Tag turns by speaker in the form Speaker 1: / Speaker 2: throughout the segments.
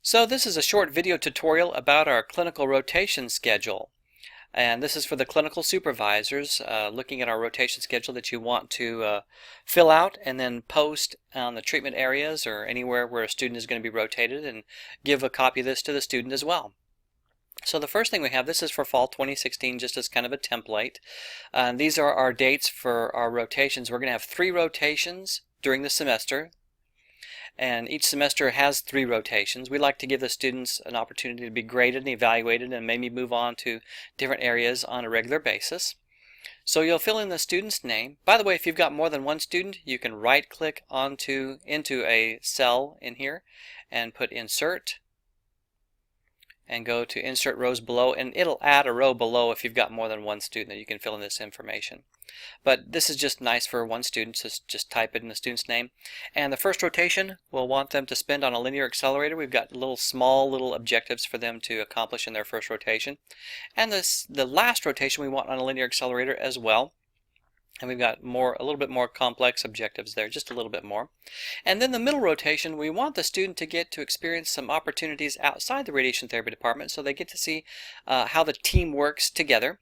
Speaker 1: So this is a short video tutorial about our clinical rotation schedule. And this is for the clinical supervisors looking at our rotation schedule that you want to fill out and then post on the treatment areas or anywhere where a student is going to be rotated, and give a copy of this to the student as well. So the first thing we have, this is for fall 2016, just as kind of a template. These are our dates for our rotations. We're going to have 3 rotations during the semester, and each semester has 3 rotations. We like to give the students an opportunity to be graded and evaluated and maybe move on to different areas on a regular basis. So you'll fill in the student's name. By the way, if you've got more than one student, you can right click into a cell in here and put insert and go to insert rows below, and it'll add a row below if you've got more than one student that you can fill in this information. But this is just nice for one student, so just type it in the student's name. And the first rotation, we'll want them to spend on a linear accelerator. We've got small little objectives for them to accomplish in their first rotation. And the last rotation we want on a linear accelerator as well. And we've got a little bit more complex objectives there, just a little bit more. And then the middle rotation, we want the student to get to experience some opportunities outside the radiation therapy department, so they get to see how the team works together.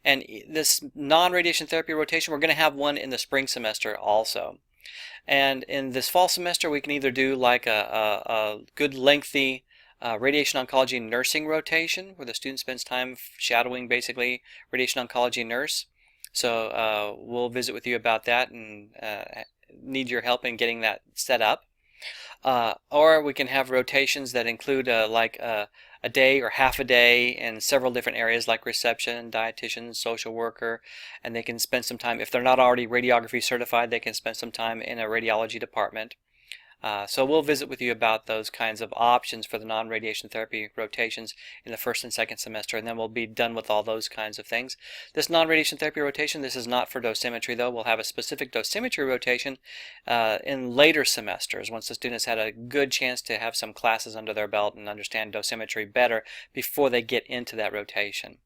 Speaker 1: And this non-radiation therapy rotation, we're going to have one in the spring semester also. And in this fall semester, we can either do like a good lengthy radiation oncology nursing rotation, where the student spends time shadowing basically radiation oncology nurse. So we'll visit with you about that and need your help in getting that set up. Or we can have rotations that include like a day or half a day in several different areas like reception, dietitian, social worker, and they can spend some time, if they're not already radiography certified, they can spend some time in a radiology department. So we'll visit with you about those kinds of options for the non-radiation therapy rotations in the first and second semester, and then we'll be done with all those kinds of things. This non-radiation therapy rotation, this is not for dosimetry though. We'll have a specific dosimetry rotation in later semesters, once the students had a good chance to have some classes under their belt and understand dosimetry better before they get into that rotation.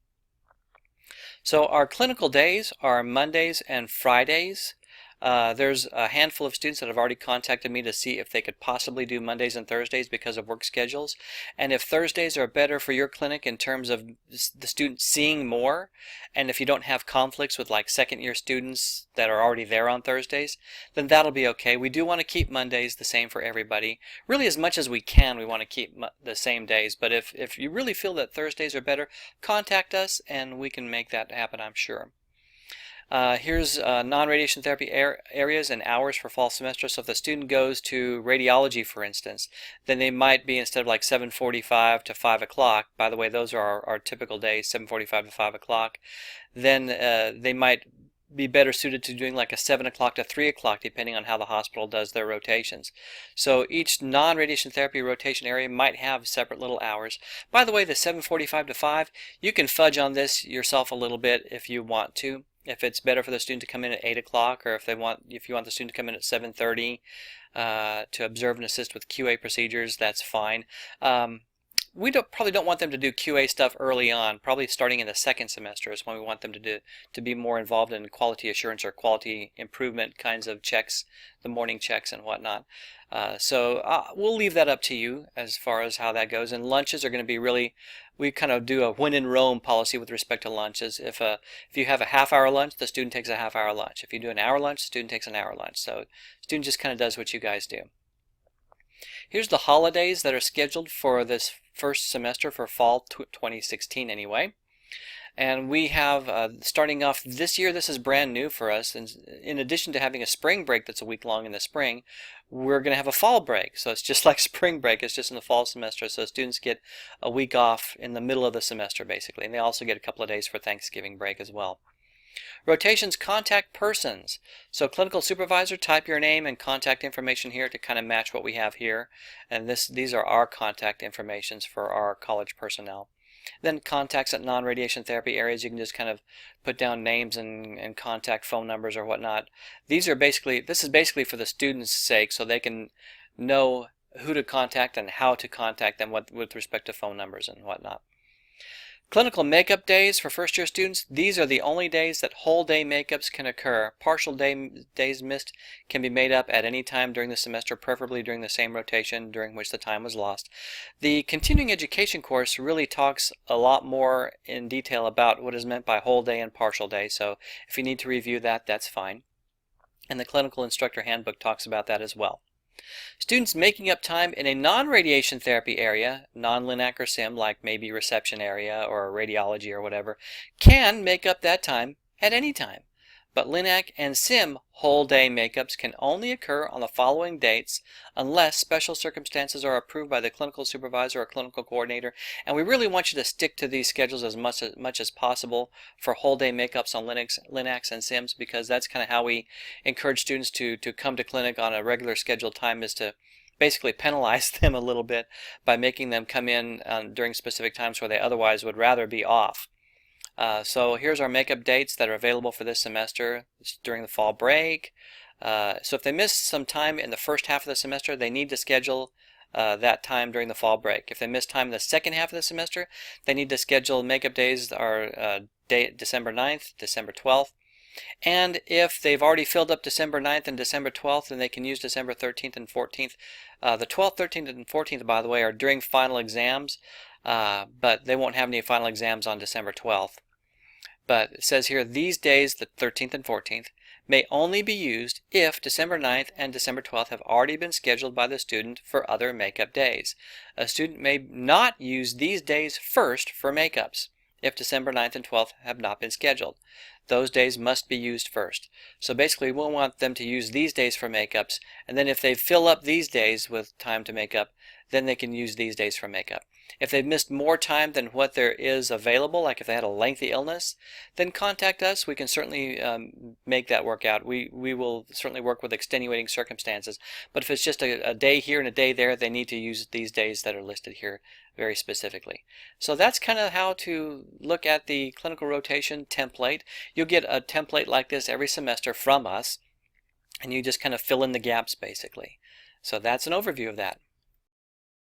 Speaker 1: So our clinical days are Mondays and Fridays. There's a handful of students that have already contacted me to see if they could possibly do Mondays and Thursdays because of work schedules. And if Thursdays are better for your clinic in terms of the students seeing more, and if you don't have conflicts with like second-year students that are already there on Thursdays, then that'll be okay. We do want to keep Mondays the same for everybody. Really, as much as we can, we want to keep the same days. But if you really feel that Thursdays are better, contact us and we can make that happen, I'm sure. Here's non-radiation therapy areas and hours for fall semester. So if the student goes to radiology, for instance, then they might be, instead of like 7:45 to 5 o'clock, by the way, those are our typical days, 7:45 to 5 o'clock, then they might be better suited to doing like a 7 o'clock to 3 o'clock, depending on how the hospital does their rotations. So each non-radiation therapy rotation area might have separate little hours. By the way, the 7:45 to 5, you can fudge on this yourself a little bit if you want to. If it's better for the student to come in at 8 o'clock, or if you want the student to come in at 7:30 to observe and assist with QA procedures, that's fine. We probably don't want them to do QA stuff early on. Probably starting in the second semester is when we want them to be more involved in quality assurance or quality improvement kinds of checks, the morning checks and whatnot. So we'll leave that up to you as far as how that goes. And lunches are going to be really, we kind of do a when in Rome policy with respect to lunches. If you have a half-hour lunch, the student takes a half-hour lunch. If you do an hour lunch, the student takes an hour lunch. So the student just kind of does what you guys do. Here's the holidays that are scheduled for this first semester for fall 2016 anyway. And we have, starting off this year, this is brand new for us, and in addition to having a spring break that's a week long in the spring, we're going to have a fall break. So it's just like spring break, it's just in the fall semester, so students get a week off in the middle of the semester basically, and they also get a couple of days for Thanksgiving break as well. Rotations, contact persons. So clinical supervisor, type your name and contact information here to kind of match what we have here. And these are our contact informations for our college personnel. Then contacts at non-radiation therapy areas, you can just kind of put down names and contact phone numbers or whatnot. This is basically for the students' sake, so they can know who to contact and how to contact them with respect to phone numbers and whatnot. Clinical makeup days for first year students, these are the only days that whole day makeups can occur. Partial days missed can be made up at any time during the semester, preferably during the same rotation during which the time was lost. The continuing education course really talks a lot more in detail about what is meant by whole day and partial day, so if you need to review that, that's fine. And the clinical instructor handbook talks about that as well. Students making up time in a non-radiation therapy area, non-LINAC or SIM, like maybe reception area or radiology or whatever, can make up that time at any time. But LINAC and SIM whole day makeups can only occur on the following dates unless special circumstances are approved by the clinical supervisor or clinical coordinator. And we really want you to stick to these schedules as much as possible for whole day makeups on LINACs and SIMs, because that's kind of how we encourage students to come to clinic on a regular scheduled time, is to basically penalize them a little bit by making them come in during specific times where they otherwise would rather be off. So here's our makeup dates that are available for this semester during the fall break. So if they miss some time in the first half of the semester, they need to schedule that time during the fall break. If they miss time in the second half of the semester, they need to schedule makeup days are December 9th, December 12th. And if they've already filled up December 9th and December 12th, then they can use December 13th and 14th. The 12th, 13th, and 14th, by the way, are during final exams, but they won't have any final exams on December 12th. But it says here, these days, the 13th and 14th, may only be used if December 9th and December 12th have already been scheduled by the student for other makeup days. A student may not use these days first for makeups if December 9th and 12th have not been scheduled. Those days must be used first. So basically, we'll want them to use these days for makeups, and then if they fill up these days with time to make up, then they can use these days for makeup. If they've missed more time than what there is available, like if they had a lengthy illness, then contact us. We can certainly make that work out. We will certainly work with extenuating circumstances. But if it's just a day here and a day there, they need to use these days that are listed here very specifically. So that's kind of how to look at the clinical rotation template. You'll get a template like this every semester from us, and you just kind of fill in the gaps basically. So that's an overview of that.